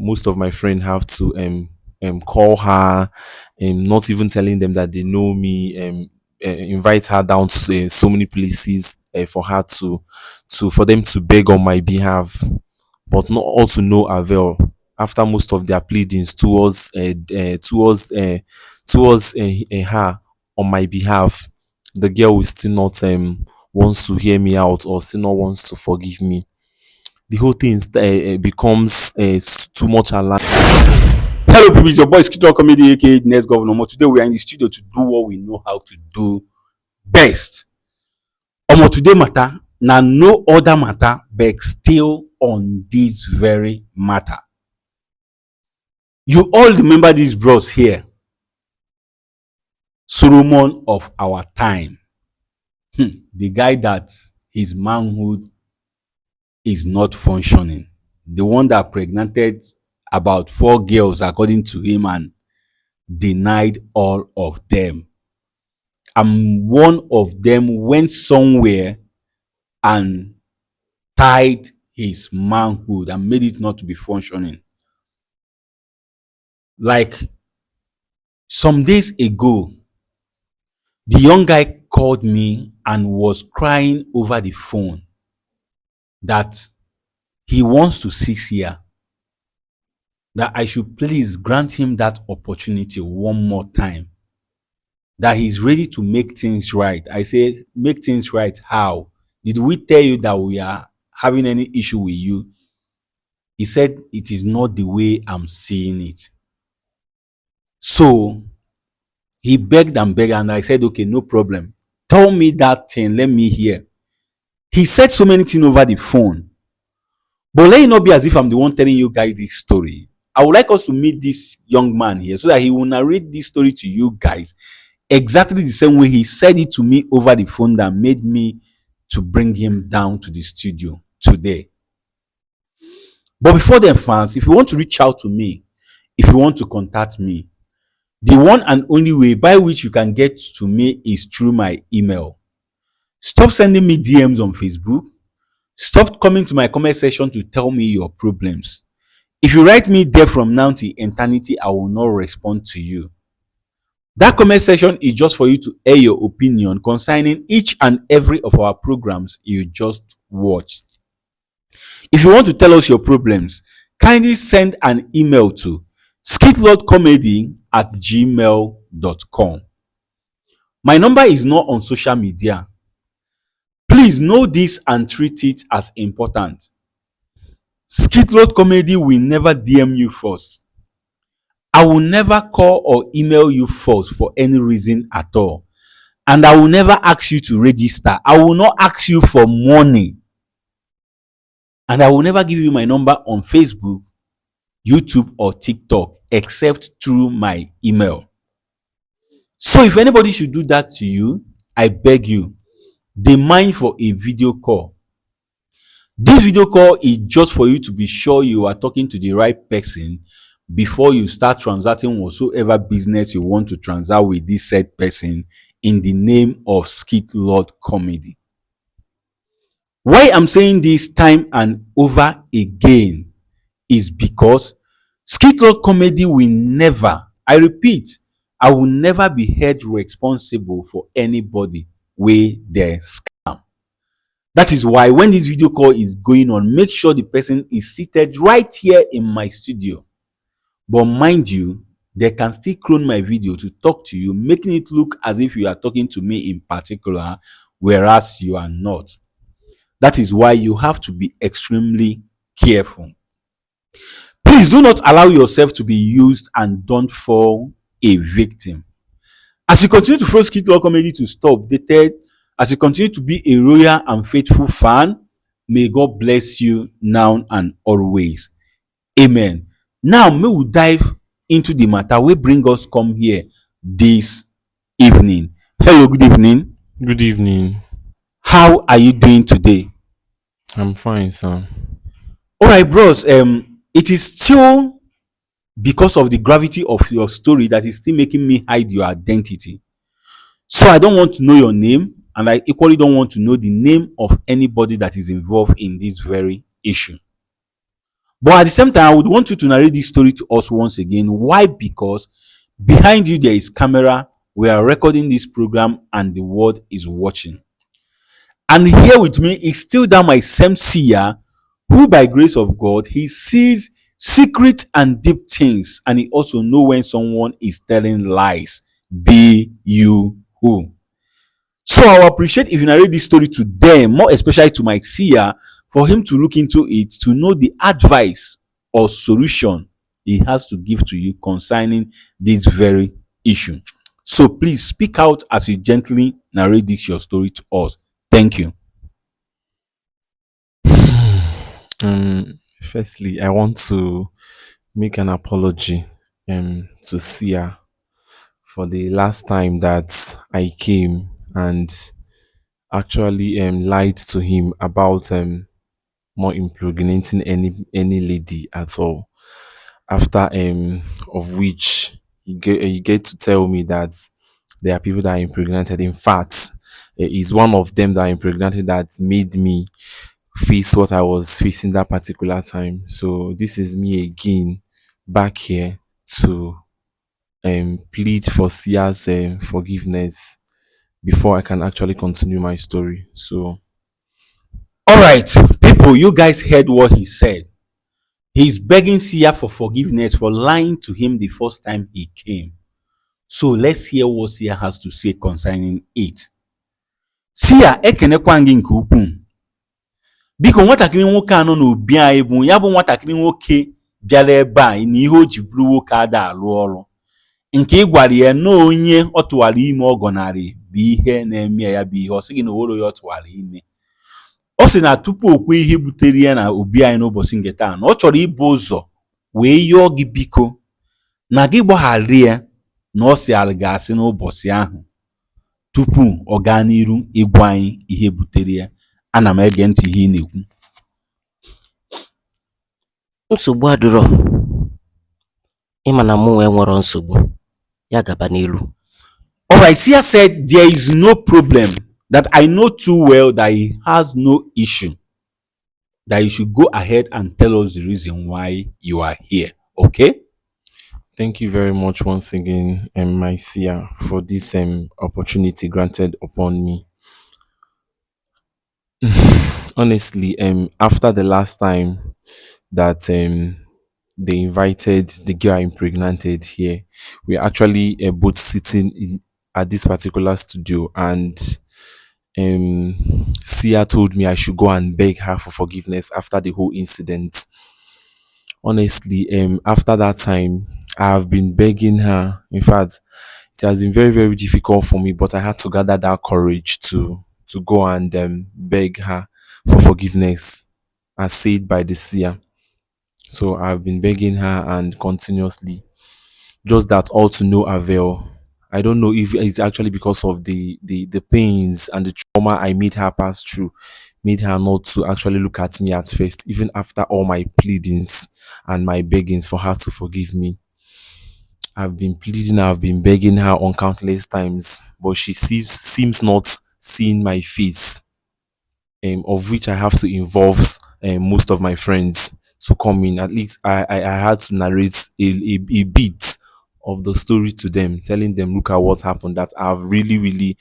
most of my friends have to call her, not even telling them that they know me, invite her down to so many places for her to for them to beg on my behalf, but not also no avail. After most of their pleadings towards her on my behalf, the girl will still not wants to hear me out, or still not wants to forgive me. The whole thing becomes too much alarm. Hello, people. It's your boy SKITLORD COMEDY, aka Next Governor. Today we are in the studio to do what we know how to do best. Today matter na no other matter but still on this very matter. You all remember these bros here, Solomon of our time, the guy that his manhood is not functioning, the one that pregnanted about 4 girls according to him and denied all of them. And one of them went somewhere and tied his manhood and made it not to be functioning. Like some days ago, the young guy called me and was crying over the phone that he wants to 6 year, that I should please grant him that opportunity one more time, that he's ready to make things right. I say, make things right how? Did we tell you that we are having any issue with you? He said, it is not the way I'm seeing it. So he begged and I said, okay, no problem. Tell me that thing, let me hear. He said so many things over the phone. But let it not be as if I'm the one telling you guys this story. I would like us to meet this young man here so that he will narrate this story to you guys exactly the same way he said it to me over the phone, that made me to bring him down to the studio today. But before then, fans, if you want to reach out to me, if you want to contact me, the one and only way by which you can get to me is through my email. Stop sending me DMs on Facebook. Stop coming to my comment section to tell me your problems. If you write me there from now to eternity, I will not respond to you. That comment section is just for you to air your opinion concerning each and every of our programs you just watched. If you want to tell us your problems, kindly send an email to skitlordcomedy@gmail.com. My number is not on social media. Please know this and treat it as important. SKITLORD Comedy will never DM you first. I will never call or email you first for any reason at all. And I will never ask you to register. I will not ask you for money. And I will never give you my number on Facebook, YouTube, or TikTok except through my email. So if anybody should do that to you, I beg you, demand for a video call. This video call is just for you to be sure you are talking to the right person before you start transacting whatsoever business you want to transact with this said person in the name of SKITLORD Comedy. Why I'm saying this time and over again is because SKITLORD Comedy will never, I repeat, I will never be held responsible for anybody wey dey scam. That is why when this video call is going on, make sure the person is seated right here in my studio. But mind you, they can still clone my video to talk to you, making it look as if you are talking to me in particular, whereas you are not. That is why you have to be extremely careful. Please do not allow yourself to be used and don't fall a victim. As you continue to follow SKITLORD Comedy to stay updated, as you continue to be a loyal and faithful fan, may God bless you now and always. Amen. Now, may we dive into the matter wey bring us come here this evening. Hello, good evening. Good evening. How are you doing today? I'm fine, sir. All right, bros. It is still because of the gravity of your story that is still making me hide your identity. So I don't want to know your name, and I equally don't want to know the name of anybody that is involved in this very issue. But at the same time, I would want you to narrate this story to us once again. Why? Because behind you there is camera. We are recording this program and the world is watching. And here with me is still that my same seer, who by grace of God, he sees secret and deep things, and he also know when someone is telling lies. Be you who. So I will appreciate if you narrate this story to them, more especially to my seer, for him to look into it, to know the advice or solution he has to give to you concerning this very issue. So please speak out as you gently narrate this your story to us. Thank you. Firstly, I want to make an apology to Sia for the last time that I came and actually lied to him about not impregnating any lady at all. After of which he get to tell me that there are people that are impregnated. In fact, is one of them that are impregnated that made me face what I was facing that particular time. So this is me again back here to plead for Sia's forgiveness before I can actually continue my story. So All right, people, you guys heard what he said. He's begging Sia for forgiveness for lying to him the first time he came. So let's hear what Sia has to say concerning it. Sia ekenekwa gị nke ukwuu. Biko nwatakịrị nwoke a nọ n'obi anyị bụ ya bụ nwatakịrị nwoke bịara ebe a na ihe o ji bụrụ nwoke ada alụ ọrụ. Nke ị gwara ya na onye ọ tụwara ime ọ gọnarị bụ ihe na-eme ya bụ ihe ọ sị gị na owero ya ọ tụwara ime. Ọ sị na tupu o kwee ihe butere ya na obi anyị n'ụbọchị nke taa na ọ chọrọ ibu ụzọ wee yọọ gị biko na gị gbaghara ya na ọ sị alị ga-asị n'ụbọchị ahụ tupu ọ gaa n'iru ịgwa anyị ihe butere ya. Ana m ege ntị ihe ị na-ekwu. Nsogbu adịrọ, ịma na mụ nwee nwere nsogbu, ya gaba n'ilu. Alright, Sia said there is no problem, that I know too well that he has no issue, that you should go ahead and tell us the reason why you are here. Okay? thank you very much once again, my Sia, for this opportunity granted upon me. Honestly, after the last time that they invited the girl I impregnated here, we actually both sitting at this particular studio, and Sia told me I should go and beg her for forgiveness after the whole incident. Honestly, after that time, I have been begging her. In fact, it has been very, very difficult for me, but I had to gather that courage to go and beg her for forgiveness, as said by the seer. So I've been begging her and continuously, just that all to no avail. I don't know if it's actually because of the pains and the trauma I made her pass through, made her not to actually look at me at first, even after all my pleadings and my beggings for her to forgive me. I've been pleading, I've been begging her on countless times, but she seems not seeing my face, of which I have to involve most of my friends to come in. At least I had to narrate a bit of the story to them, telling them, look at what happened, that I've really, really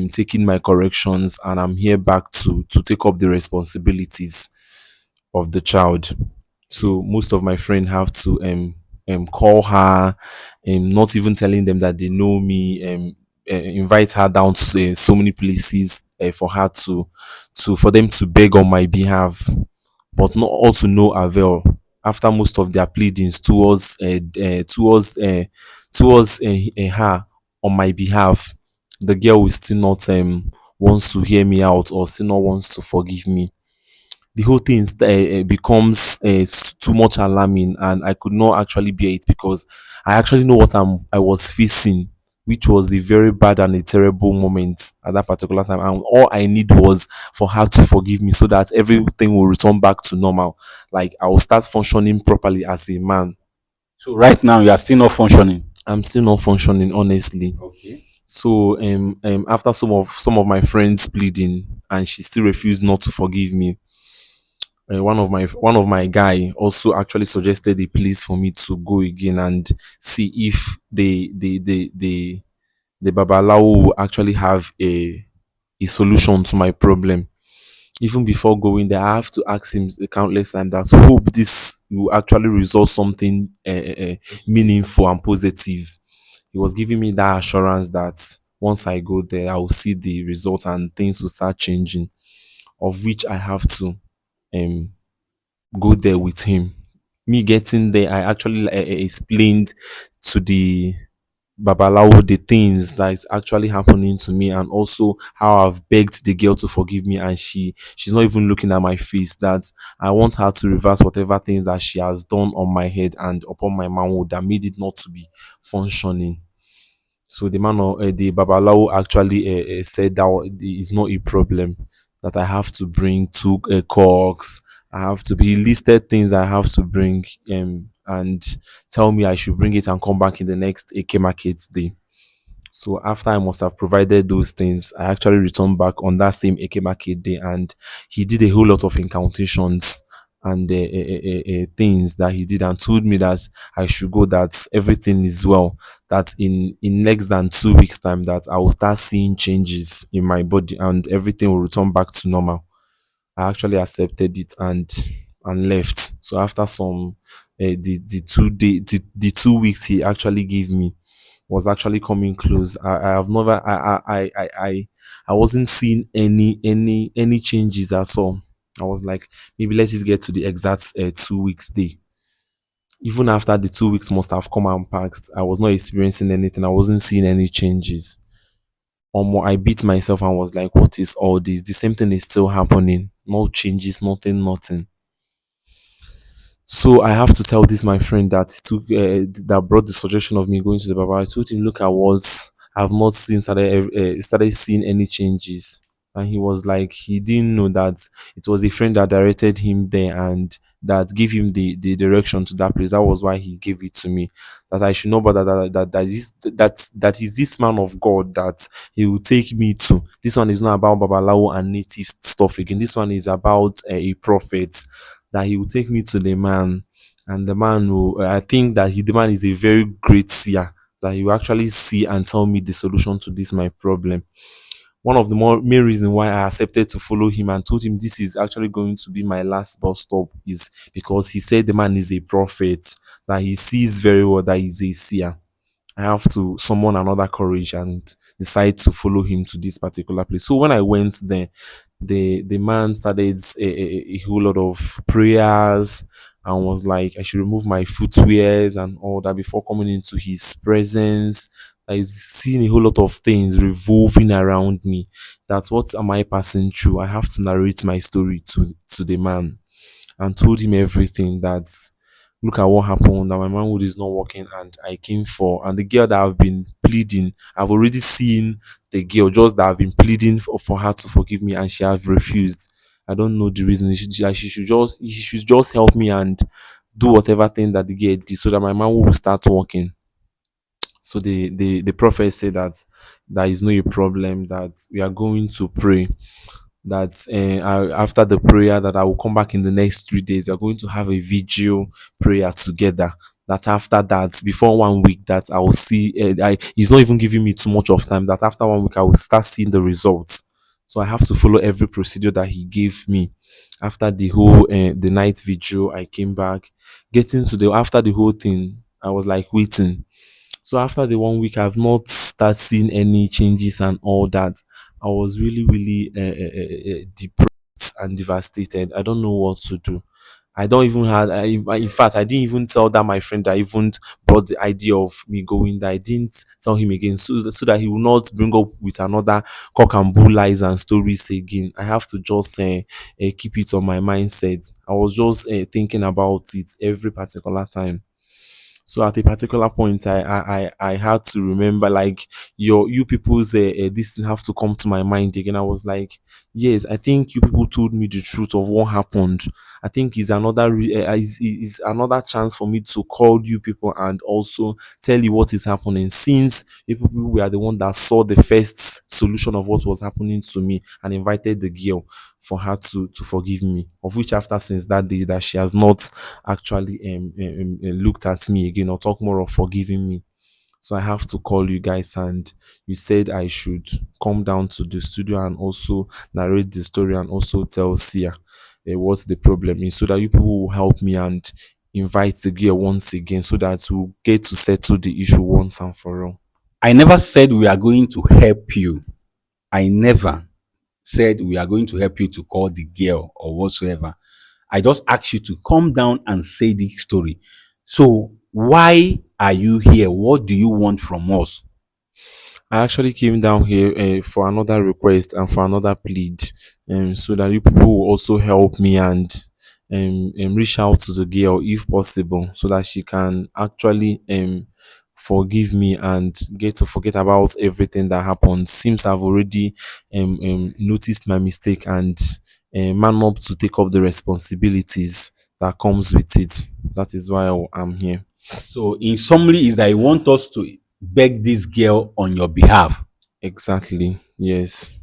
taken my corrections, and I'm here back to take up the responsibilities of the child. So most of my friends have to call her, not even telling them that they know me, invite her down to so many places for her for them to beg on my behalf, but not all to no avail. After most of their pleadings towards her on my behalf, the girl will still not wants to hear me out, or still not wants to forgive me. The whole thing becomes too much alarming, and I could not actually bear it, because I actually know what I was facing, which was a very bad and a terrible moment at that particular time. And all I need was for her to forgive me, so that everything will return back to normal. Like, I will start functioning properly as a man. So right now you are still not functioning. I'm still not functioning, honestly. Okay. So after some of my friends pleading, and she still refused not to forgive me, one of my guy also actually suggested a place for me to go again and see if the babalawo will actually have a solution to my problem. Even before going there, I have to ask him countless times that hope this will actually result something meaningful and positive. He was giving me that assurance that once I go there, I will see the result and things will start changing. Of which I have to um go there with him. Me getting there, I actually explained to the Babalawo the things that is actually happening to me, and also how I've begged the girl to forgive me, and she's not even looking at my face. That I want her to reverse whatever things that she has done on my head and upon my manhood that made it not to be functioning. So the Babalawo actually said that is not a problem. That I have to bring two cocks. I have to be listed things I have to bring, and tell me I should bring it and come back in the next AK market day. So after I must have provided those things, I actually returned back on that same AK market day, and he did a whole lot of incantations and things that he did, and told me that I should go, that everything is well, that in less than 2 weeks time that I will start seeing changes in my body and everything will return back to normal. I actually accepted it and left. So after some the 2 weeks he actually gave me was actually coming close. I have never I wasn't seeing any changes at all. I was like, maybe let's just get to the exact 2 weeks day. Even after the 2 weeks must have come and passed, I was not experiencing anything. I wasn't seeing any changes. I beat myself and was like, what is all this? The same thing is still happening. No changes, nothing, nothing. So I have to tell this my friend that brought the suggestion of me going to the barber. I told him, look at what I've not seen started seeing any changes, and he was like, he didn't know that it was a friend that directed him there and that gave him the direction to that place. That was why he gave it to me. That I should know about that is this man of God that he will take me to. This one is not about babalawo and native stuff again. This one is about a prophet, that he will take me to the man, and the man will I think that the man is a very great seer, that he will actually see and tell me the solution to this my problem. One of the more main reasons why I accepted to follow him and told him this is actually going to be my last bus stop is because he said the man is a prophet, that he sees very well, that he's a seer. I have to summon another courage and decide to follow him to this particular place. So when I went there, the man started a whole lot of prayers and was like I should remove my footwears and all that before coming into his presence. I seen a whole lot of things revolving around me. That's what am I passing through. I have to narrate my story to the man and told him everything, that look at what happened, that my manhood is not working and I came for, and the girl that I've been pleading, I've already seen the girl just that I've been pleading for her to forgive me and she have refused. I don't know the reason. She should just help me and do whatever thing that the girl did so that my manhood will start working. So the prophet said that there is no a problem, that we are going to pray, that after the prayer that I will come back in the next 3 days. We are going to have a vigil prayer together. That after that, before 1 week, that I will see. He's not even giving me too much of time. That after 1 week, I will start seeing the results. So I have to follow every procedure that he gave me. After the whole the night vigil, I came back. Getting to the after the whole thing, I was like waiting. So after the 1 week, I've not started seeing any changes and all that. I was really, really depressed and devastated. I don't know what to do. I don't even have. In fact, I didn't even tell that my friend that even brought the idea of me going there. I didn't tell him again, so that he will not bring up with another cock and bull lies and stories again. I have to just keep it on my mindset. I was just thinking about it every particular time. So at a particular point, I had to remember, like, you people's this thing have to come to my mind again. I was like, yes, I think you people told me the truth of what happened. I think is another chance for me to call you people and also tell you what is happening, since you people were the one that saw the first solution of what was happening to me and invited the girl for her to forgive me. Of which after since that day that she has not actually looked at me again or talk more of forgiving me. So I have to call you guys, and you said I should come down to the studio and also narrate the story and also tell Sia what the problem is, so that you people will help me and invite the girl once again, so that we'll get to settle the issue once and for all. I never said we are going to help you. I never said we are going to help you to call the girl or whatsoever. I just asked you to come down and say the story. So why are you here? What do you want from us? I actually came down here for another request and for another plead, so that you people will also help me and reach out to the girl if possible, so that she can actually forgive me and get to forget about everything that happened. Seems I've already noticed my mistake and man up to take up the responsibilities that comes with it. That is why I'm here. So in summary is that you want us to beg this girl on your behalf. Exactly. Yes.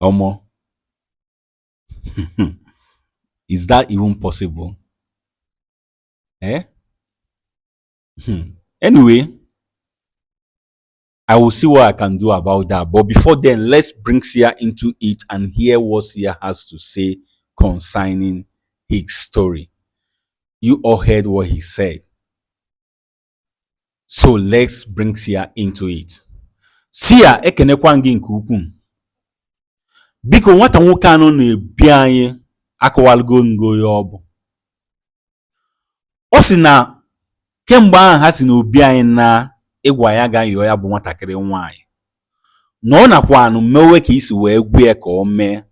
Omo. Is that even possible? Eh? Anyway, I will see what I can do about that. But before then, let's bring Sia into it and hear what Sia has to say concerning his story. You all heard what he said. So let's bring Sia into it. Sia ekenekwa gị nke ukwuu. Biko nwata nwoke anọ na-ebi anyị akọwalụgo ngo ya ọ bụ. Ọ sị na kemgbe ahụ ha si n'obi anyị na ịgwa ya ga yọọ ya bụ nwatakịrị nwaanyị. Na ọ nakwanụ mewe ka isi wee gwa ya ka o mee.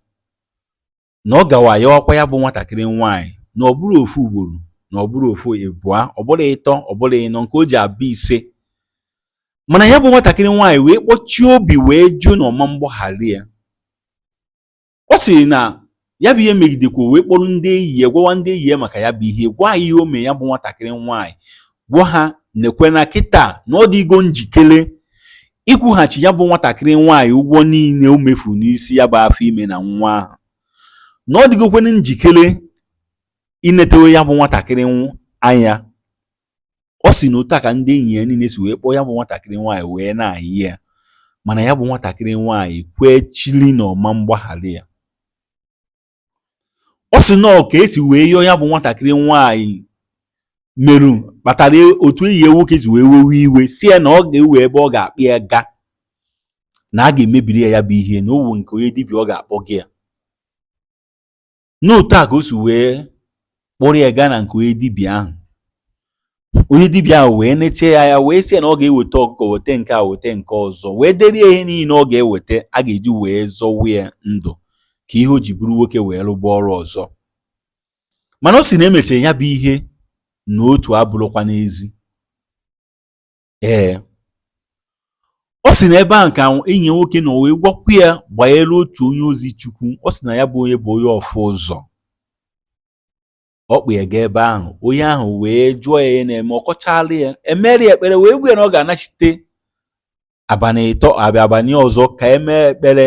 Na ọ gawa yọọkwa ya bụ nwatakịrị nwaanyị na ọ bụrụ ofu ugboro, na ọ bụrụ ofu ịbụa, ọ bụrụ ịtọ, ọ bụrụ ịnọ, nke o ji abịa ise. Mana ya bụ nwatakịrị nwaanyị wee kpọchie obi wee jụ na ọma mgbaghara ya. Ọ sịrị na ya bụ ihe megidekwa wee kpọrọ ndị enyi ya, gwawa ndị enyi ya maka ya bụ ihe, gwa ihe o mee ya bụ nwatakịrị nwaanyị, gwa ha nekwe na kịta na ọ dịgo njikere ikwughachi ya bụ nwatakịrị nwaanyị ụgwọ niile o mefuru n'isi ya bụ afọ ime na nwa ahụ, na ọ dịgokwana njikere inetewe ya bụ nwatakịrị anya. Ọ sị na otu a ka ndị enyi ya niile si wee kpọọ ya bụ nwatakịrị nwaanyị wee na-ayị ya, mana ya bụ nwatakịrị nwaanyị kwechili na ọma mgbaghara ya. Ọ sị na ka esi wee yọọ ya bụ nwatakịrị nwaanyị merụ kpatara otu enyi ya nwoke si wee wewe iwe, si ya na ọ ga-ewe ebe ọ ga-akpị ya ga, na a ga-emebiri ya bụ ihe, na owu nke onye dibịa ọ ga-akpọ gị ya. N'otu a ka o si wee kpọrọ ya gaa na nke onye dibịa ahụ. Onye dibịa ahụ wee neche ya wee sị ya na ọ ga-eweta ọkụkọ, weta nke a, weta nke ọzọ, wee derie ihe niile ọ ga-eweta a ga-eji wee zọwa ya ndụ ka ihe o ji bụrụ nwoke wee rụba ọrụ ọzọ. Mana ọ sị na emechara ya bụ ihe na otu abụrụkwa n'ezi. Ọ sị na ebe ahụ ka enyi nwoke nọ wee gwakwa ya gbanyere otu onye ozi Chukwu. Ọ sị na ya bụ onye bụ onye ọfụ ụzọ. Ọ kpụ ya gaa ebe ahụ, onye ahụ wee jụọ ya na-eme, ọ kọchala ya, emere ya ekpere wee gwa ya na ọ ga-anachite abalị ịtọ abalị ọzọ ka emee ekpere,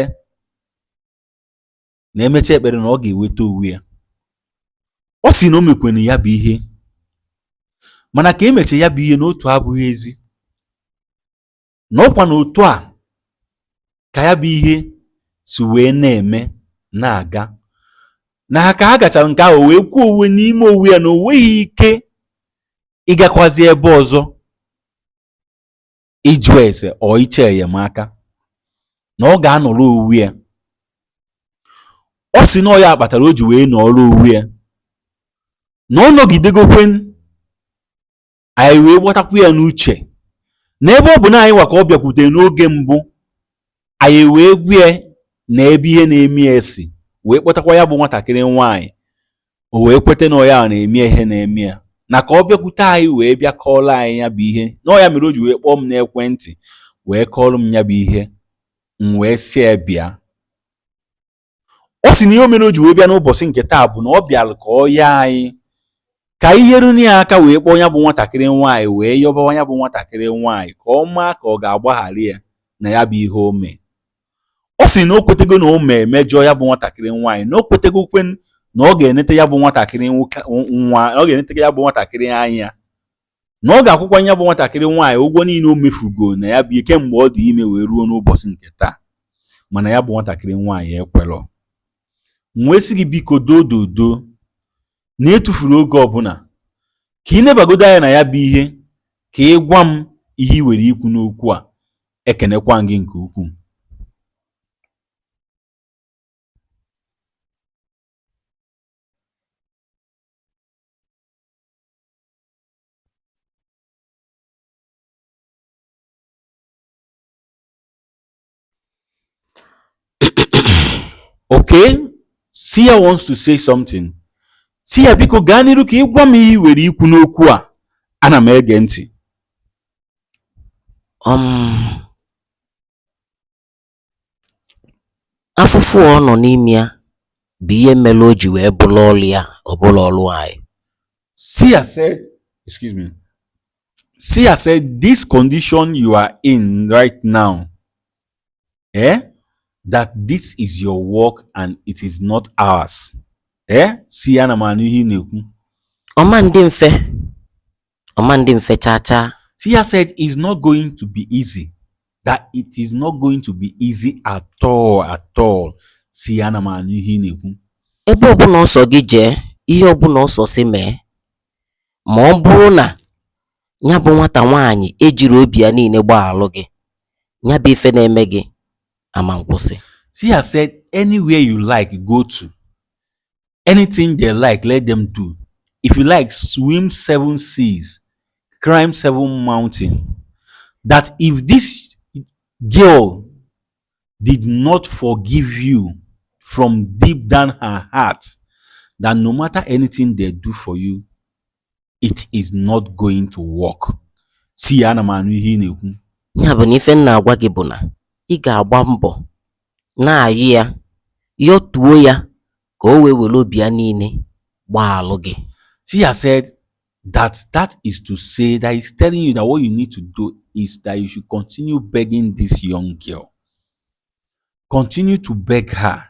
na emecha ekpere na ọ ga-eweta onwe ya. Ọ sị na o mekwenu ya bụ ihe, mana ka emecha ya bụ ihe n'otu abụghị ezi, na ọkwa na otu a ka ya bụ ihe si wee na-eme na-aga, na ka ha gachara nke ahụ wee kwuo onwe n'ime onwe ya na o nweghị ike ịgakwazi ebe ọzọ ịjụ ese ọ iche enyemaka, na ọ ga-anọrọ onwe ya. Ọ sị na ọ ya kpatara o ji wee nọrọ onwe ya, na ọ nọgidegokwen. Anyị wee gbatakwu ya n'uche na ebe ọ bụ na anyị nwa ka ọ bịakwutere n'oge mbụ, anyị wee gwa ya na ebe ihe na-eme ya si, wee kpọtakwa ya bụ nwatakịrị nwaanyị, o wee kweta na ya na-eme ihe na-eme ya, na ka ọ bịakwute anyị wee bịa kọọrọ anyị ya bụ ihe. Na ya mere o ji wee kpọọ m n'ekwentị wee kọọrọ m ya bụ ihe, m wee sị ya bịa. Ọ sị na ihe o mere o ji wee bịa n'ụbọchị nke taa bụ na ọ bịara ka ọ ya anyị ka ihe ruru ya aka wee kpọọ ya bụ nwatakịrị nwaanyị wee yọbawa ya bụ nwatakịrị nwaanyị ka ọ maa ka ọ ga-agbaghara ya na ya bụ ihe o mee. Ọ sị na o kwetego na o mejọ ya bụ nwatakịrị nwaanyị, na o kwetego kwen na ọ ga-enete ya bụ nwatakịrị nwa, ọ ga-enete ya bụ nwatakịrị anya, na ọ ga-akwụkwa ya bụ nwatakịrị nwaanyị ụgwọ niile o mefugo na ya bụ ike mgbe ọ dị ime wee ruo n'ụbọchị nke taa. Mana ya bụ nwatakịrị nwaanyị ekwerọ. Wee sị gị biko dododo na etufuru oge ọbụla ka ị nebagodo anya na ya bụ ihe, ka ị gwa m ihe ị were ikwu n'okwu a. Ekenekwa gị nke ukwuu. Okay, Sia wants to say something. Sia biko gaa n'iru ka ị gwa m ihe ị were ikwu n'okwu a. Ana m ege ntị. Afụfụ ọ nọ n'ime ya bụ ihe mere o ji wee bụrụ ọrụ ya, ọ bụrụ ọrụ anyị. Sia said, excuse me. Sia said, this condition you are in right now, that this is your work and it is not ours. Sia na manu ihe na-ekwu. Ọma ndị mfe chacha. Sia said it's not going to be easy. That it is not going to be easy at all. Sia na manu ihe na-ekwu. Ebe ọbụla ọsọ gị jee, ihe ọbụla ọsọ si mee, ma ọ bụrụ na ya bụ nwata nwaanyị ejiri obi ya niile gbaalụ gị, ya bụ ife na-eme gị ama nkwụsị. Sia said anywhere you like go to, anything they like let them do. If you like, swim 7 seas, climb 7 mountains. That if this girl did not forgive you from deep down her heart, that no matter anything they do for you, it is not going to work. Sia na manu ihe na-ekwu. Ya bụ na ife nna agwa gị bụ na ị ga-agba mbọ na-ayị ya, yọtuo ya ka o wee were obi ya niile gbaalụ gị. Sia said that is to say that he's telling you that what you need to do is that you should continue begging this young girl. Continue to beg her.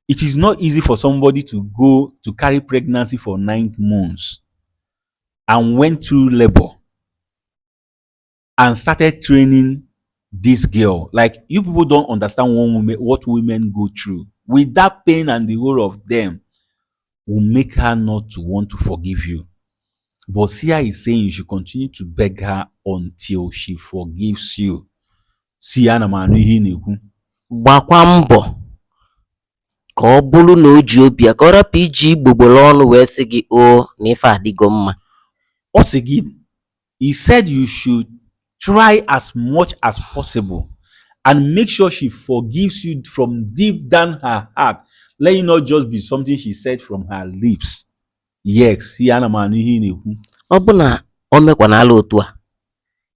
It is not easy for somebody to go to carry pregnancy for 9 months and went through labor and started training this girl. Like, you people don't understand what women go through. With that pain and the whole of them will make her not to want to forgive you. But Sia is saying you should continue to beg her until she forgives you. Sia na manu ihe na-ekwu. Gbakwa mbọ ka ọ bụrụ na o ji obi ya, ka ọ rapụ iji gbogboro ọnụ wee sị gị o na ife adịgo mma. Ọ sị gị, he said you should try as much as possible and make sure she forgives you from deep down her heart. Let it not just be something she said from her lips. Yes, Sia na manu ihe na-ekwu. Ọ bụ na o mekwanala otu a,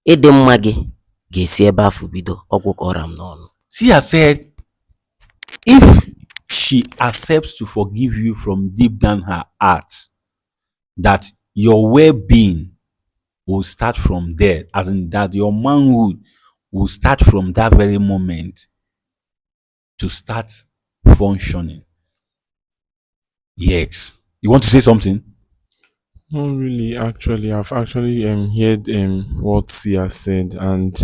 ịdị mma gị ga-esi ebe afọ bido ọgwụ ka ọra m n'ọnụ. Sia said if she accepts to forgive you from deep down her heart, that your well-being will start from there, as in that your manhood will start from that very moment to start functioning. Yes. You want to say something? Not really, actually. I've actually heard what Sia said, and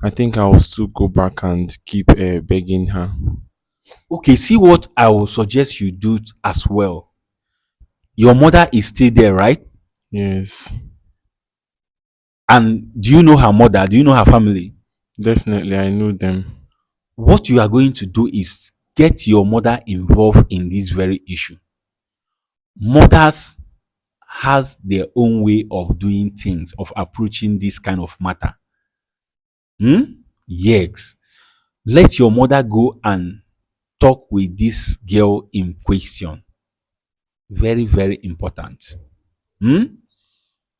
I think I will still go back and keep begging her. Okay, see what I will suggest you do as well. Your mother is still there, right? Yes, And do you know her mother? Do you know her family? definitely. I know them. What you are going to do is get your mother involved in this very issue. Mothers has their own way of doing things, of approaching this kind of matter. Yes. Let your mother go and talk with this girl in question. Very, very important.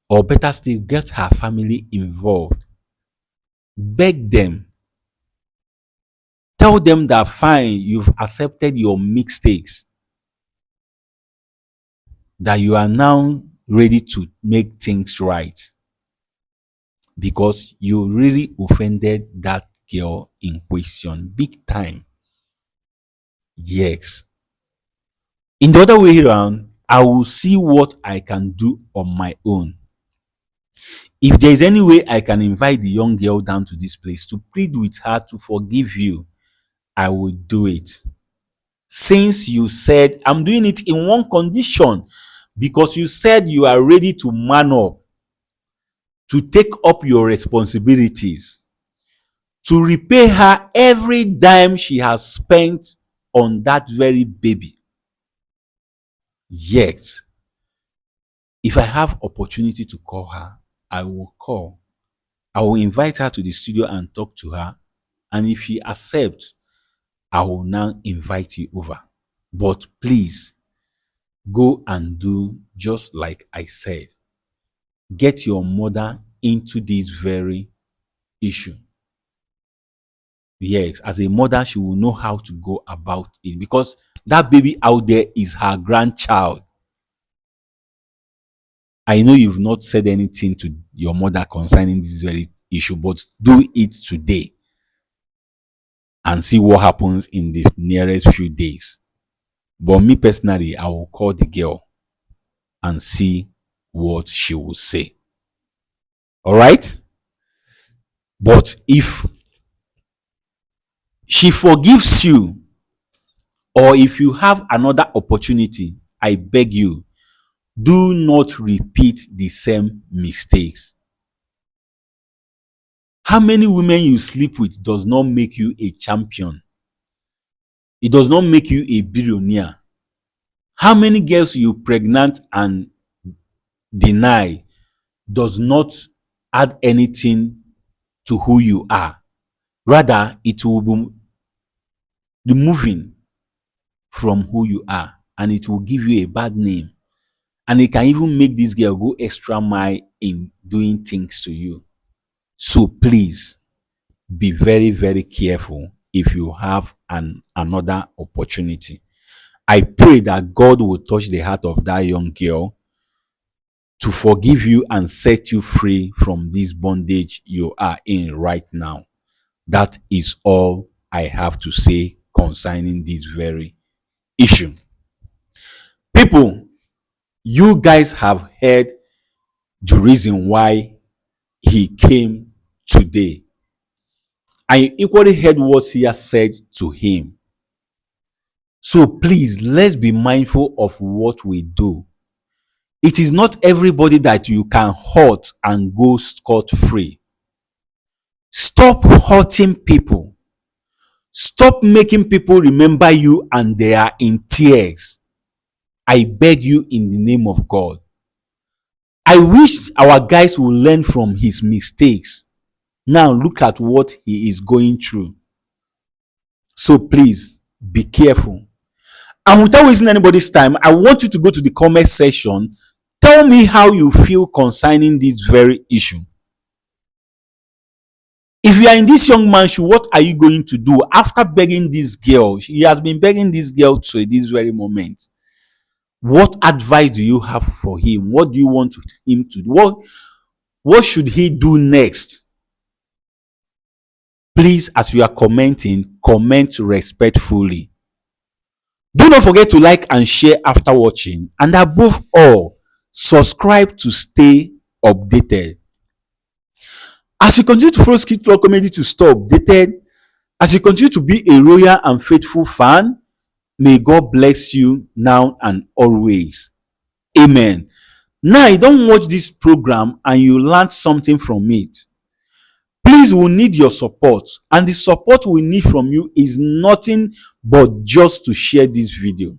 Or better still, get her family involved. Beg them. Tell them that fine, you've accepted your mistakes, that you are now ready to make things right because you really offended that girl in question big time. Yes. In the other way around, I will see what I can do on my own. If there is any way I can invite the young girl down to this place to plead with her to forgive you, I will do it. Since you said I'm doing it in one condition, because you said you are ready to man up, to take up your responsibilities, to repay her every dime she has spent on that very baby. Yet, if I have opportunity to call her, I will call. I will invite her to the studio and talk to her. And if she accepts, I will now invite you over. But please, go and do just like I said. Get your mother into this very issue. Yes, as a mother, she will know how to go about it, because that baby out there is her grandchild. I know you've not said anything to your mother concerning this very issue, but do it today and see what happens in the nearest few days. But me personally, I will call the girl and see what she will say. All right? But if she forgives you, or if you have another opportunity, I beg you, do not repeat the same mistakes. How many women you sleep with does not make you a champion. It does not make you a billionaire. How many girls you pregnant and deny does not add anything to who you are. Rather, it will be removing from who you are, and it will give you a bad name. And it can even make this girl go extra mile in doing things to you. So please, be very, very careful if you have another opportunity. I pray that God will touch the heart of that young girl to forgive you and set you free from this bondage you are in right now. That is all I have to say concerning this very issue. People, you guys have heard the reason why he came today. I equally heard what Sia said to him. So please, let's be mindful of what we do. It is not everybody that you can hurt and go scot-free. Stop hurting people. Stop making people remember you and they are in tears. I beg you in the name of God. I wish our guys will learn from his mistakes. Now look at what he is going through. So please, be careful. And without wasting anybody's time, I want you to go to the comment section. Tell me how you feel concerning this very issue. If you are in this young man's shoe, what are you going to do after begging this girl? He has been begging this girl to this very moment. What advice do you have for him? What do you want him to do? What should he do next? Please, as you are commenting, comment respectfully. Do not forget to like and share after watching. And above all, subscribe to stay updated. As you continue to follow SKITLORD Comedy to stay updated, as you continue to be a loyal and faithful fan, may God bless you now and always. Amen. Now, you don't watch this program and you learn something from it. Please, we need your support. And the support we need from you is nothing but just to share this video.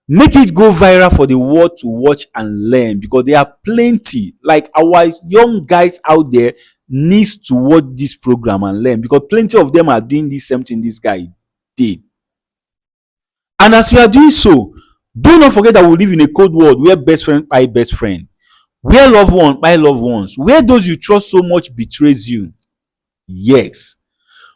Make it go viral for the world to watch and learn, because there are plenty, like our young guys out there needs to watch this program and learn, because plenty of them are doing the same thing this guy did. And as we are doing so, do not forget that we live in a cold world where best friend buy best friend, where loved one buy loved ones, where those you trust so much betrays you. Yes,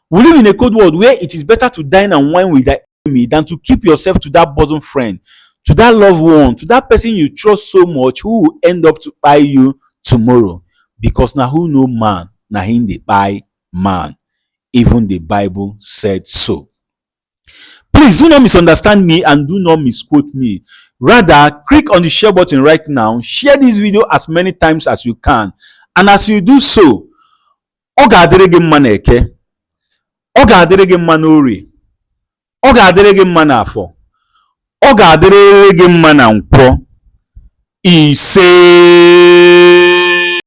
we live in a cold world where it is better to dine and wine with that enemy than to keep yourself to that bosom friend, to that loved one, to that person you trust so much, who will end up to buy you tomorrow. Because now who know man, now him they buy man. Even the Bible said so. Please do not misunderstand me and do not misquote me. Rather, click on the share button right now. Share this video as many times as you can. And as you do so, ọ ga-adịrị gị mma n'Eke, ọ ga-adịrị gị mma n'Orie, ọ ga-adịrị gị mma n'Afọ, ọ ga-adịrị gị mma na Nkwọ. Ise.